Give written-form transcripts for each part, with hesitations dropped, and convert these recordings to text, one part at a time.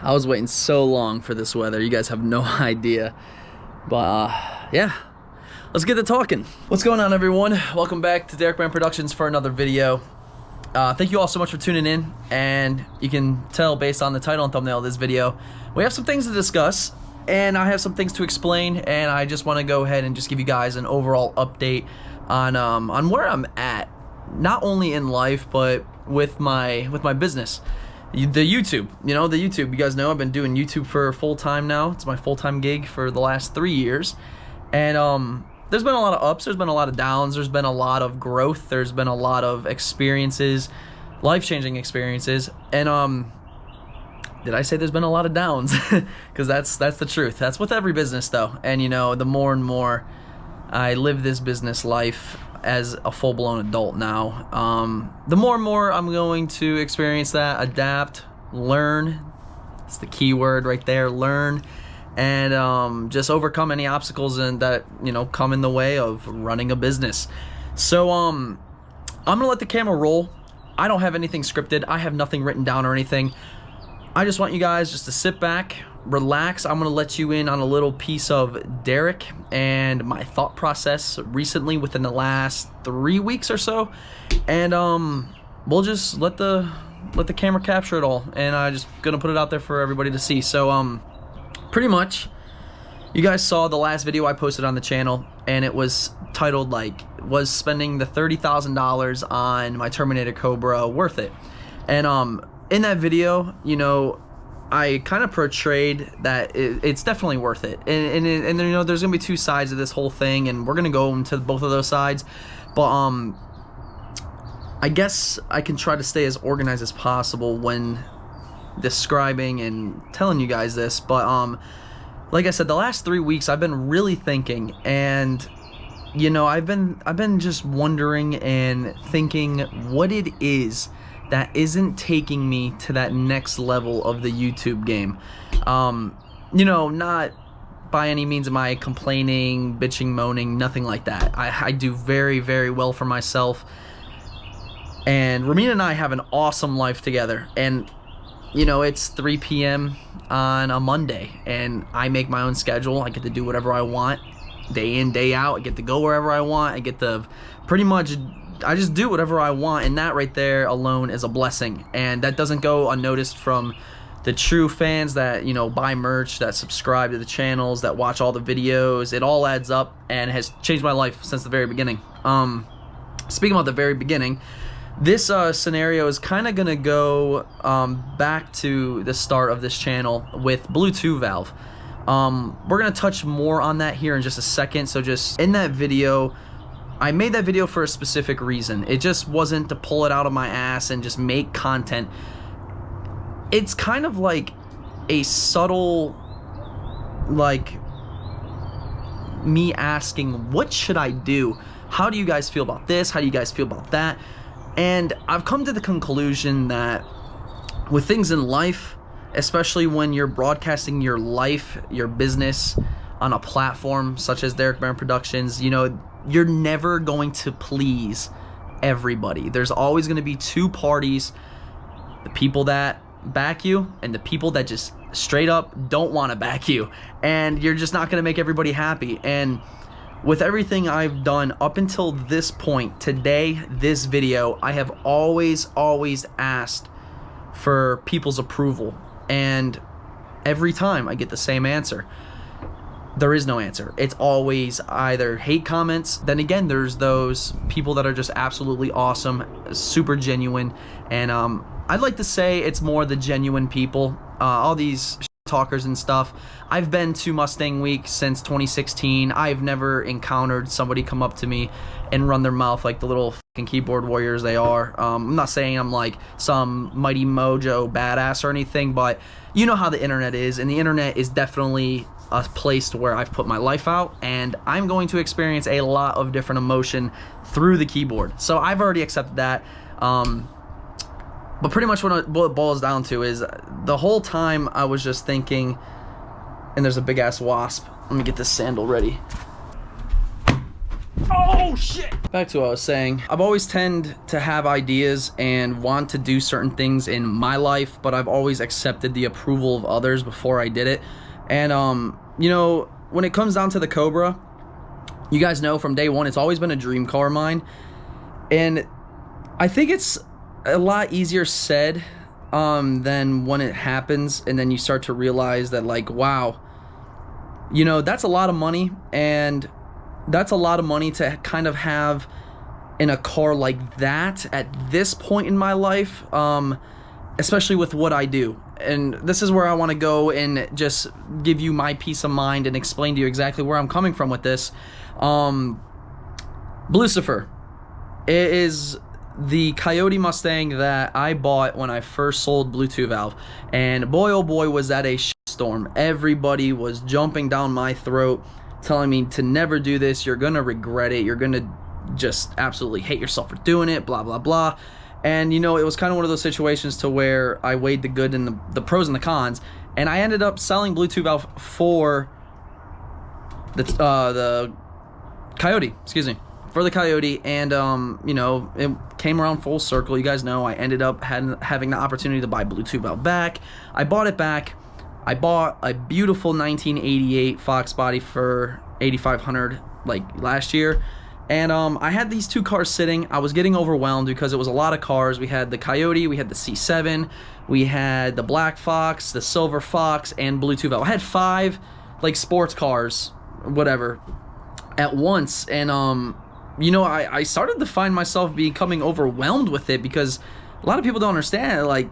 I was waiting so long for this weather. You guys have no idea. But yeah, let's get to talking. What's going on, everyone? Welcome back to DerekBaranProductions for another video. Thank you all so much for tuning in, and you can tell based on the title and thumbnail of this video, we have some things to discuss, and I have some things to explain, and I just want to go ahead and just give you guys an overall update on where I'm at, not only in life but with my business. The YouTube, you guys know I've been doing YouTube for full time now. It's my full-time gig for the last 3 years, and there's been a lot of ups, there's been a lot of downs, there's been a lot of growth, there's been a lot of experiences, life-changing experiences, and did I say there's been a lot of downs? Because that's the truth. That's with every business though, and the more and more I live this business life as a full-blown adult now, the more and more I'm going to experience that, adapt, learn. It's the key word right there, learn, and just overcome any obstacles and that come in the way of running a business. So I'm gonna let the camera roll. I don't have anything scripted. I have nothing written down or anything. I just want you guys just to sit back, relax. I'm gonna let you in on a little piece of Derek and my thought process recently within the last 3 weeks or so, and we'll just let the camera capture it all, and I just gonna put it out there for everybody to see. So pretty much, you guys saw the last video I posted on the channel, and it was titled was spending the $30,000 on my Terminator Cobra worth it? And in that video, I kind of portrayed that it's definitely worth it, and there's gonna be two sides of this whole thing, and we're gonna go into both of those sides. But I guess I can try to stay as organized as possible when describing and telling you guys this. But like I said, the last 3 weeks I've been really thinking, and I've been just wondering and thinking what it is that isn't taking me to that next level of the YouTube game. Not by any means am I complaining, bitching, moaning, nothing like that. I do very, very well for myself, and Ramina and I have an awesome life together, and it's 3 p.m. on a Monday, and I make my own schedule. I get to do whatever I want, day in, day out. I get to go wherever I want. I get to I just do whatever I want, and that right there alone is a blessing. And that doesn't go unnoticed from the true fans that buy merch, that subscribe to the channels, that watch all the videos. It all adds up and has changed my life since the very beginning. Speaking about the very beginning, this scenario is kind of gonna go back to the start of this channel with Bluetooth valve. We're gonna touch more on that here in just a second. So just in that video, I made that video for a specific reason. It just wasn't to pull it out of my ass and just make content. It's kind of like a subtle, me asking, what should I do? How do you guys feel about this? How do you guys feel about that? And I've come to the conclusion that with things in life, especially when you're broadcasting your life, your business on a platform such as DerekBaranProductions, you're never going to please everybody. There's always going to be two parties, the people that back you and the people that just straight up don't want to back you, and you're just not going to make everybody happy. And with everything I've done up until this point, today, this video, I have always asked for people's approval, and every time I get the same answer. There is no answer. It's always either hate comments. Then again, there's those people that are just absolutely awesome, super genuine, and I'd like to say it's more the genuine people. All these talkers and stuff. I've been to Mustang Week since 2016. I've never encountered somebody come up to me and run their mouth like the little fucking keyboard warriors they are. I'm not saying I'm like some mighty mojo badass or anything, but you know how the internet is, and the internet is definitely a place where I've put my life out, and I'm going to experience a lot of different emotion through the keyboard. So I've already accepted that. But pretty much what it boils down to is the whole time I was just thinking, and there's a big ass wasp. Let me get this sandal ready. Oh! Oh shit! Back to what I was saying. I've always tend to have ideas and want to do certain things in my life, but I've always accepted the approval of others before I did it. And you know, when it comes down to the Cobra, you guys know from day one, it's always been a dream car of mine. And I think it's a lot easier said than when it happens, and then you start to realize that, like, wow, you know, that's a lot of money, and that's a lot of money to kind of have in a car like that at this point in my life, especially with what I do. And this is where I want to go and just give you my peace of mind and explain to you exactly where I'm coming from with this. Lucifer, it is the Coyote Mustang that I bought when I first sold Bluetooth valve, and boy oh boy was that a shitstorm. Everybody was jumping down my throat, telling me to never do this, you're gonna regret it, you're gonna just absolutely hate yourself for doing it, blah blah blah. And you know, it was kind of one of those situations to where I weighed the good and the pros and the cons, and I ended up selling Bluetooth valve for the Coyote, excuse me, for the Coyote. And you know, it came around full circle. You guys know I ended up having the opportunity to buy Bluetooth valve back. I bought it back. I bought a beautiful 1988 Fox body for $8,500 like last year. And I had these two cars sitting. I was getting overwhelmed because it was a lot of cars. We had the Coyote, we had the C7, we had the Black Fox, the Silver Fox, and Bluetooth valve. I had 5 like sports cars, whatever, at once. And you know, I started to find myself becoming overwhelmed with it, because a lot of people don't understand, like,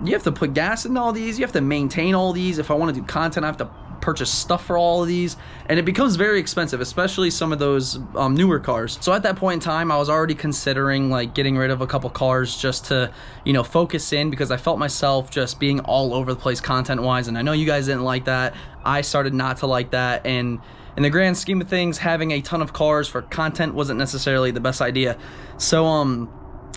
you have to put gas in all these, you have to maintain all these. If I want to do content, I have to purchase stuff for all of these, and it becomes very expensive, especially some of those newer cars. So at that point in time, I was already considering like getting rid of a couple cars just to, you know, focus in, because I felt myself just being all over the place content wise, and I know you guys didn't like that. I started not to like that, and in the grand scheme of things, having a ton of cars for content wasn't necessarily the best idea. So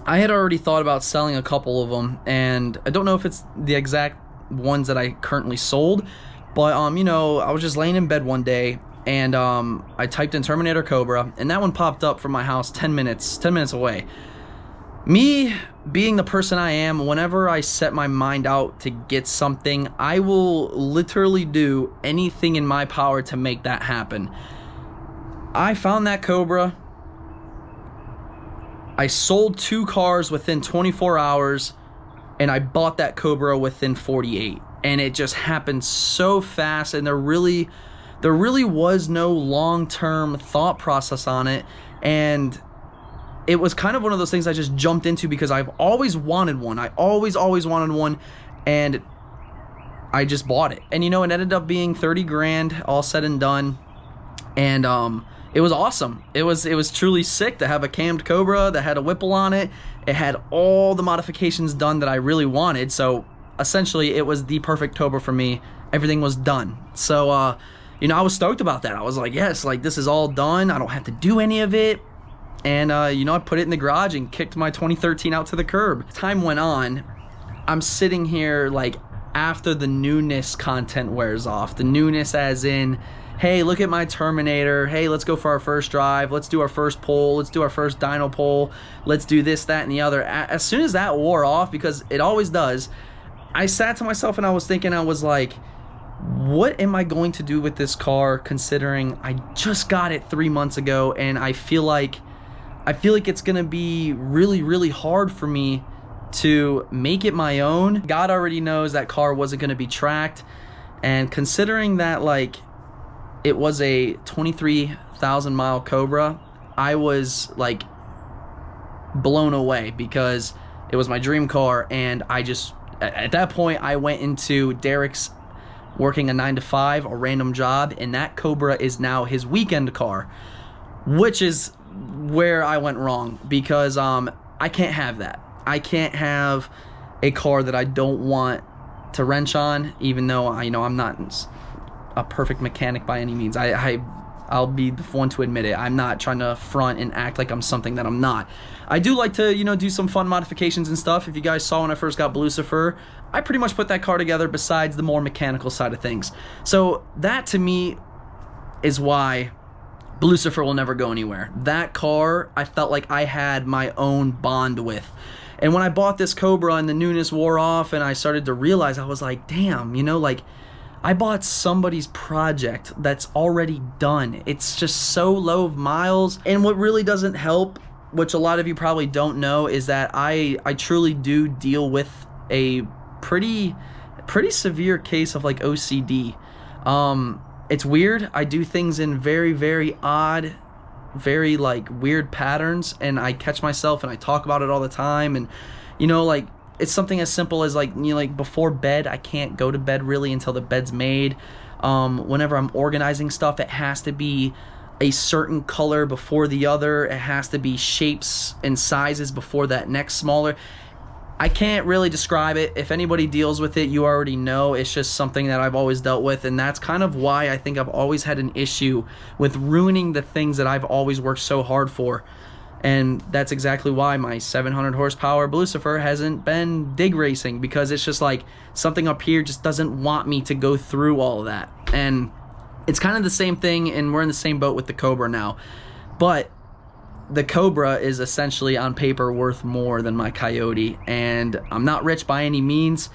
I had already thought about selling a couple of them, and I don't know if it's the exact ones that I currently sold, but you know, I was just laying in bed one day, and I typed in Terminator Cobra, and that one popped up from my house 10 minutes away. Me being the person I am, whenever I set my mind out to get something, I will literally do anything in my power to make that happen. I found that Cobra. I sold 2 cars within 24 hours, and I bought that Cobra within 48. And it just happened so fast, and there really was no long-term thought process on it. And it was kind of one of those things I just jumped into because I've always wanted one. I always wanted one, and I just bought it. And you know, it ended up being 30 grand all said and done. And it was awesome. It was truly sick to have a cammed Cobra that had a Whipple on it. It had all the modifications done that I really wanted. So essentially, it was the perfect Cobra for me. Everything was done. So you know, I was stoked about that. I was like, yes, like, this is all done. I don't have to do any of it. And you know, I put it in the garage and kicked my 2013 out to the curb. Time went on. I'm sitting here like after the newness content wears off. The newness as in, hey, look at my Terminator. Hey, let's go for our first drive. Let's do our first pull. Let's do our first dyno pull. Let's do this, that, and the other. As soon as that wore off, because it always does, I sat to myself and I was thinking, I was like, what am I going to do with this car, considering I just got it 3 months ago, and I feel like it's gonna be really hard for me to make it my own. God already knows that car wasn't gonna be tracked, and considering that, like, it was a 23,000 mile Cobra, I was like blown away, because it was my dream car. And I just, at that point, I went into Derek's working a 9-to-5, a random job, and that Cobra is now his weekend car, which is where I went wrong, because I can't have that. I can't have a car that I don't want to wrench on, even though I'm not a perfect mechanic by any means. I'll be the one to admit it. I'm not trying to front and act like I'm something that I'm not. I do like to, do some fun modifications and stuff. If you guys saw when I first got Lucifer, I pretty much put that car together besides the more mechanical side of things. So that to me is why Lucifer will never go anywhere. That car, I felt like I had my own bond with. And when I bought this Cobra and the newness wore off and I started to realize, I was like, damn, you know, like, I bought somebody's project that's already done. It's just so low miles. And what really doesn't help, which a lot of you probably don't know, is that I truly do deal with a pretty severe case of like OCD. It's weird. I do things in very, very odd, very like weird patterns, and I catch myself and I talk about it all the time. And you know, like, it's something as simple as like, you know, like before bed, I can't go to bed really until the bed's made. Whenever I'm organizing stuff, it has to be a certain color before the other. It has to be shapes and sizes before that next smaller. I can't really describe it. If anybody deals with it, you already know. It's just something that I've always dealt with, and that's kind of why I think I've always had an issue with ruining the things that I've always worked so hard for. And that's exactly why my 700 horsepower Lucifer hasn't been dig racing, because it's just like something up here just doesn't want me to go through all of that. And it's kind of the same thing, and we're in the same boat with the Cobra now. But the Cobra is essentially on paper worth more than my Coyote, and I'm not rich by any means,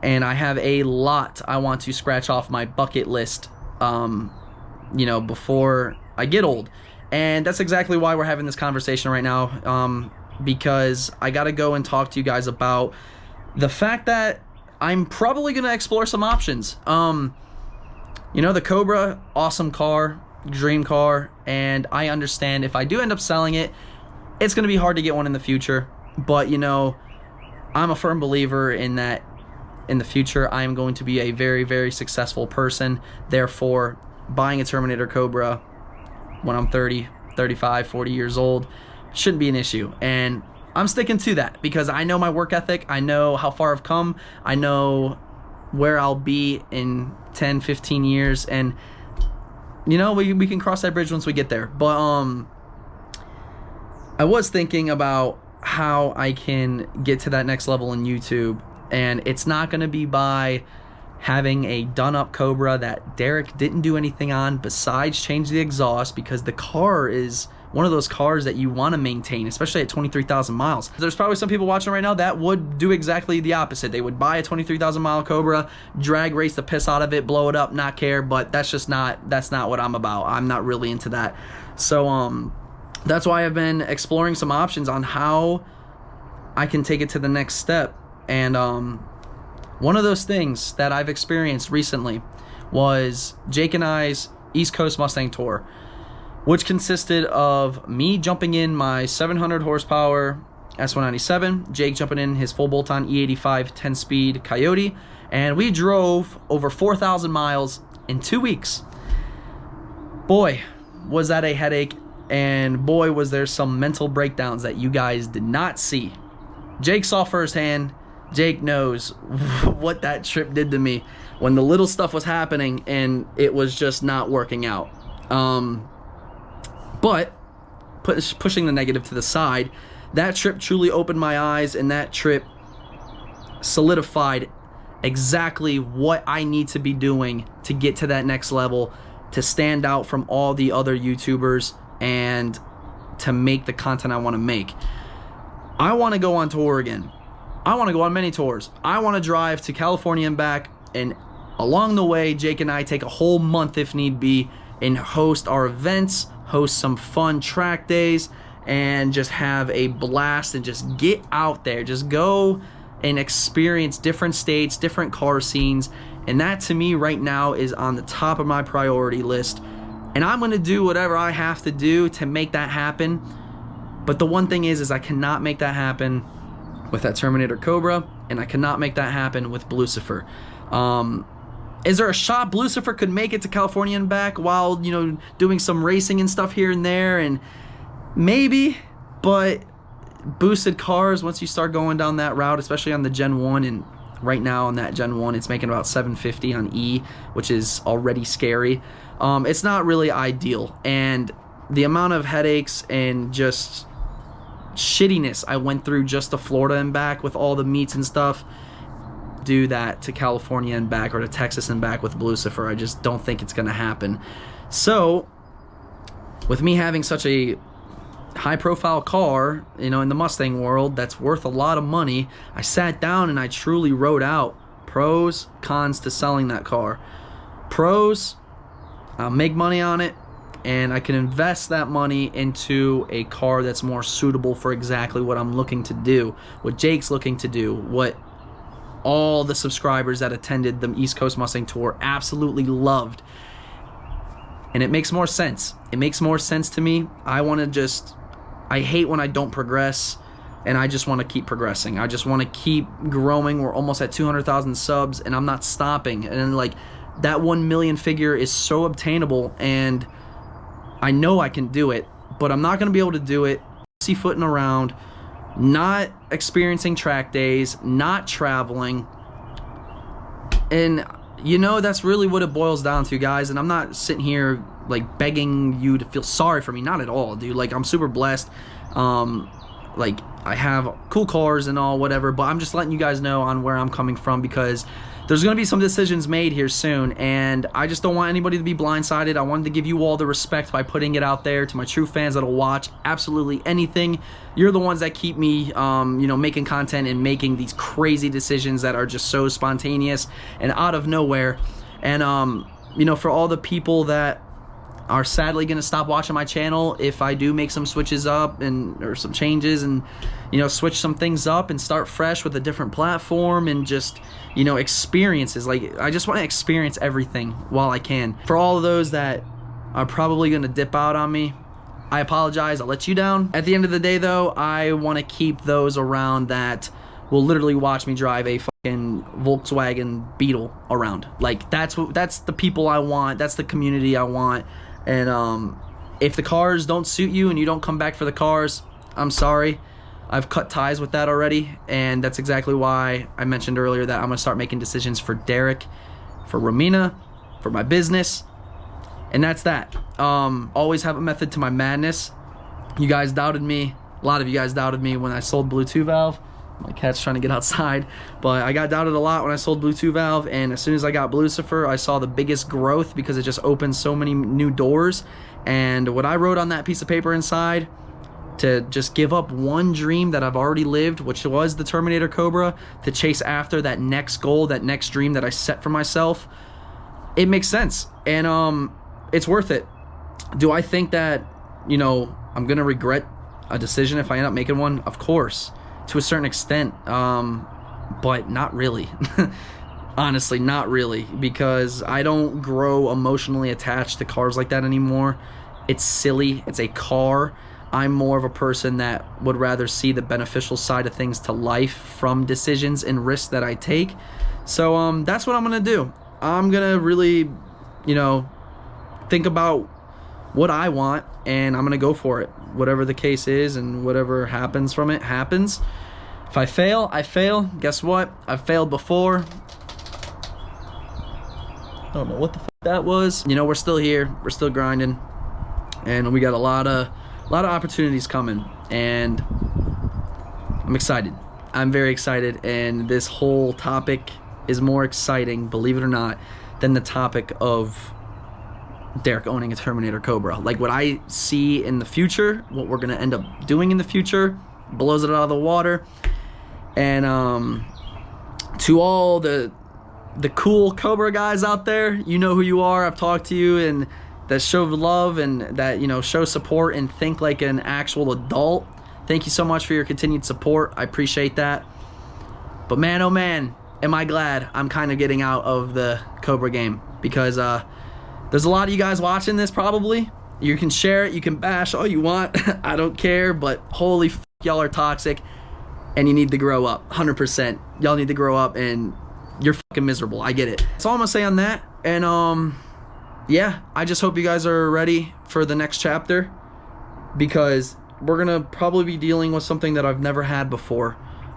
and I have a lot I want to scratch off my bucket list, you know, before I get old. And that's exactly why we're having this conversation right now, because I gotta go and talk to you guys about the fact that I'm probably gonna explore some options. You know, the Cobra, awesome car, dream car, and I understand if I do end up selling it, it's going to be hard to get one in the future. But you know, I'm a firm believer in that in the future I am going to be a very, very successful person. Therefore, buying a Terminator Cobra when I'm 30, 35, 40 years old shouldn't be an issue. And I'm sticking to that because I know my work ethic. I know how far I've come. I know where I'll be in 10, 15 years. And you know, we can cross that bridge once we get there. But I was thinking about how I can get to that next level in YouTube, and it's not going to be by having a done-up Cobra that Derek didn't do anything on besides change the exhaust, because the car is one of those cars that you want to maintain, especially at 23,000 miles. There's probably some people watching right now that would do exactly the opposite. They would buy a 23,000 mile Cobra, drag race the piss out of it, blow it up, not care, but that's not what I'm about. I'm not really into that. So that's why I've been exploring some options on how I can take it to the next step. And one of those things that I've experienced recently was Jake and I's East Coast Mustang tour, which consisted of me jumping in my 700 horsepower S197, Jake jumping in his full bolt-on E85 10-speed Coyote, and we drove over 4,000 miles in 2 weeks. Boy, was that a headache, and boy, was there some mental breakdowns that you guys did not see. Jake saw firsthand. Jake knows what that trip did to me when the little stuff was happening and it was just not working out. But pushing the negative to the side, that trip truly opened my eyes, and that trip solidified exactly what I need to be doing to get to that next level, to stand out from all the other YouTubers, and to make the content I want to make. I want to go on tour again. I want to go on many tours. I want to drive to California and back, and along the way, Jake and I take a whole month if need be and host our events, host some fun track days, and just have a blast and just get out there. Just go and experience different states, different car scenes. And that to me right now is on the top of my priority list. And I'm going to do whatever I have to do to make that happen. But the one thing is I cannot make that happen with that Terminator Cobra, and I cannot make that happen with Lucifer. Is there a shot Lucifer could make it to California and back while, you know, doing some racing and stuff here and there? And maybe, but boosted cars, once you start going down that route, especially on the Gen 1, and right now on that Gen 1, it's making about 750 on E, which is already scary. It's not really ideal. And the amount of headaches and just shittiness I went through just to Florida and back with all the meets and stuff, do that to California and back, or to Texas and back with Lucifer. I just don't think it's gonna happen. So with me having such a high profile car, you know, in the Mustang world that's worth a lot of money, I sat down and I truly wrote out pros, cons to selling that car. Pros, I'll make money on it, and I can invest that money into a car that's more suitable for exactly what I'm looking to do, what Jake's looking to do, what all the subscribers that attended the East Coast Mustang Tour absolutely loved. And it makes more sense. It makes more sense to me. I hate when I don't progress, and I just want to keep progressing. I just want to keep growing. We're almost at 200,000 subs, and I'm not stopping. And like, that 1 million figure is so obtainable, and I know I can do it, but I'm not going to be able to do it pussyfooting around, not experiencing track days, not traveling. And you know, that's really what it boils down to, guys. And I'm not sitting here like begging you to feel sorry for me, not at all, dude. Like, I'm super blessed. Like, I have cool cars and all, whatever, but I'm just letting you guys know on where I'm coming from, because there's going to be some decisions made here soon, and I just don't want anybody to be blindsided. I wanted to give you all the respect by putting it out there to my true fans that'll watch absolutely anything. You're the ones that keep me, you know, making content and making these crazy decisions that are just so spontaneous and out of nowhere. And, you know, for all the people that are sadly going to stop watching my channel if I do make some switches up or some changes, and, you know, switch some things up and start fresh with a different platform and just, you know, experiences. Like, I just want to experience everything while I can. For all of those that are probably going to dip out on me, I apologize. I'll let you down. At the end of the day, though, I want to keep those around that will literally watch me drive a fucking Volkswagen Beetle around. Like, that's the people I want. That's the community I want. And if the cars don't suit you and you don't come back for the cars, I'm sorry. I've cut ties with that already, and that's exactly why I mentioned earlier that I'm going to start making decisions for Derek, for Romina, for my business, and that's that. Always have a method to my madness. You guys doubted me. A lot of you guys doubted me when I sold Blue 2 valve. My cat's trying to get outside, but I got doubted a lot when I sold Blue 2 valve, and as soon as I got Lucifer, I saw the biggest growth because it just opened so many new doors. And what I wrote on that piece of paper inside, to just give up one dream that I've already lived, which was the Terminator Cobra, to chase after that next goal, that next dream that I set for myself, it makes sense, and it's worth it. Do I think that, you know, I'm gonna regret a decision if I end up making one? Of course, to a certain extent, but not really. Honestly, not really, because I don't grow emotionally attached to cars like that anymore. It's silly. It's a car. I'm more of a person that would rather see the beneficial side of things to life from decisions and risks that I take. So that's what I'm gonna do. I'm gonna really, you know, think about what I want, and I'm gonna go for it, whatever the case is, and whatever happens from it happens. If I fail, I fail. Guess what? I've failed before. I don't know what the fuck that was. You know, we're still here. We're still grinding, and we got a lot of opportunities coming, and I'm excited. I'm very excited, and this whole topic is more exciting, believe it or not, than the topic of Derek owning a Terminator Cobra. Like, what I see in the future, what we're gonna end up doing in the future, blows it out of the water. And to all the cool Cobra guys out there, you know who you are. I've talked to you, and that show love and that, you know, show support and think like an actual adult. Thank you so much for your continued support. I appreciate that. But man, oh man, am I glad I'm kind of getting out of the Cobra game, because there's a lot of you guys watching this probably. You can share it, you can bash all you want. I don't care, but holy f***, y'all are toxic, and you need to grow up. 100%. Y'all need to grow up, and you're fucking miserable. I get it. That's all I'm gonna say on that. And yeah, I just hope you guys are ready for the next chapter, because we're gonna probably be dealing with something that I've never had before,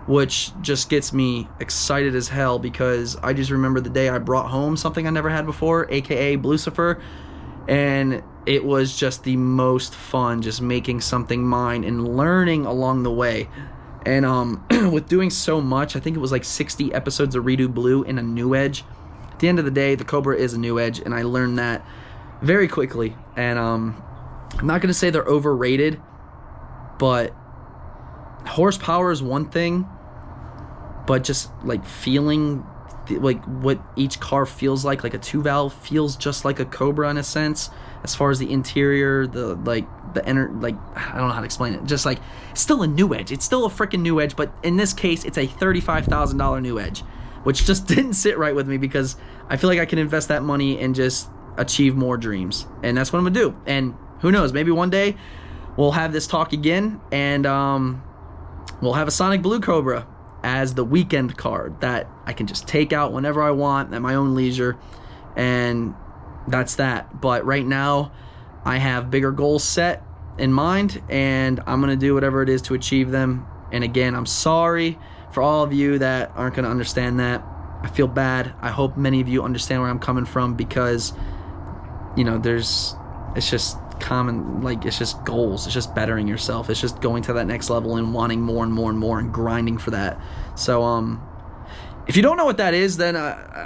which just gets me excited as hell, because I just remember the day I brought home something I never had before, aka Lucifer, and it was just the most fun, just making something mine and learning along the way. And with doing so much, I think it was like 60 episodes of Redo Blue in a new edge. At the end of the day, the Cobra is a new edge, and I learned that very quickly. And I'm not gonna say they're overrated, but horsepower is one thing, but just like feeling like what each car feels like a 2-valve feels just like a Cobra in a sense, as far as the interior, I don't know how to explain it. Just like, it's still a new Edge. It's still a freaking new Edge, but in this case, it's a $35,000 new Edge, which just didn't sit right with me because I feel like I can invest that money and just achieve more dreams, and that's what I'm gonna do. And who knows, maybe one day we'll have this talk again, and we'll have a Sonic Blue Cobra as the weekend card that I can just take out whenever I want at my own leisure, and that's that. But right now I have bigger goals set in mind, and I'm gonna do whatever it is to achieve them. And again, I'm sorry for all of you that aren't gonna understand that. I feel bad. I hope many of you understand where I'm coming from, because you know, it's just common, like, it's just goals, it's just bettering yourself, it's just going to that next level and wanting more and more and more and grinding for that. So if you don't know what that is, then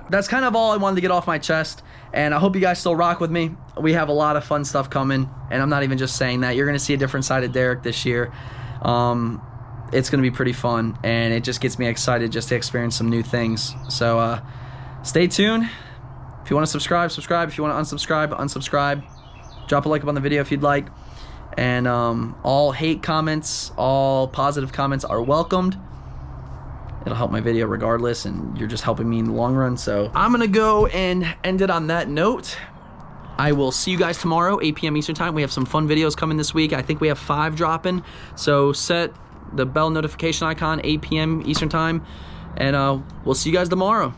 that's kind of all I wanted to get off my chest, and I hope you guys still rock with me. We have a lot of fun stuff coming, and I'm not even just saying that. You're gonna see a different side of Derek this year. It's gonna be pretty fun, and it just gets me excited just to experience some new things. So stay tuned. If you want to subscribe, subscribe. If you want to unsubscribe, unsubscribe. Drop a like up on the video if you'd like. And all hate comments, all positive comments are welcomed. It'll help my video regardless, and you're just helping me in the long run. So I'm gonna go and end it on that note. I will see you guys tomorrow, 8 p.m. Eastern time. We have some fun videos coming this week. I think we have 5 dropping. So set the bell notification icon, 8 p.m. Eastern time, and we'll see you guys tomorrow.